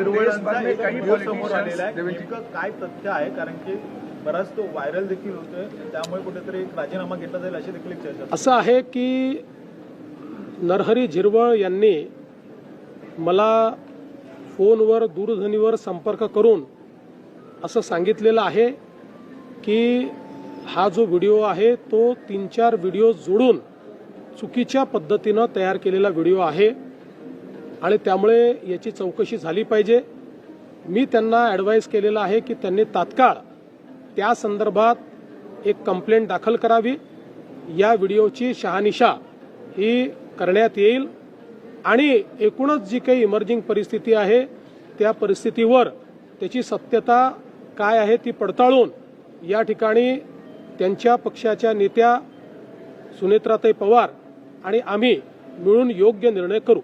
समोर आलेला आहे, नेमकं काय तथ्य आहे? कारण की बराच तो व्हायरल देखील होतोय, त्यामुळे कुठेतरी एक राजीनामा घेतला जाईल अशी देखील एक चर्चा. असं आहे की नरहरी झिरवळ यांनी मला फोनवर दूरध्वनीवर संपर्क करून असं सांगितलेलं आहे की हा जो व्हिडिओ आहे तो 3-4 व्हिडिओ जोडून चुकीच्या पद्धतीनं तयार केलेला व्हिडिओ आहे आणि त्यामुळे याची चौकशी झाली पाहिजे. मी त्यांना ॲडवाईस केलेलं आहे की त्यांनी तात्काळ त्या संदर्भात एक कंप्लेंट दाखल करावी. या व्हिडिओची शहानिशा ही करण्यात येईल आणि एकूणच जी काही इमर्जिंग परिस्थिती आहे त्या परिस्थितीवर त्याची सत्यता काय आहे ती पडताळून या ठिकाणी त्यांच्या पक्षाच्या नेत्या सुनेत्राताई पवार आणि आम्ही मिळून योग्य निर्णय करू.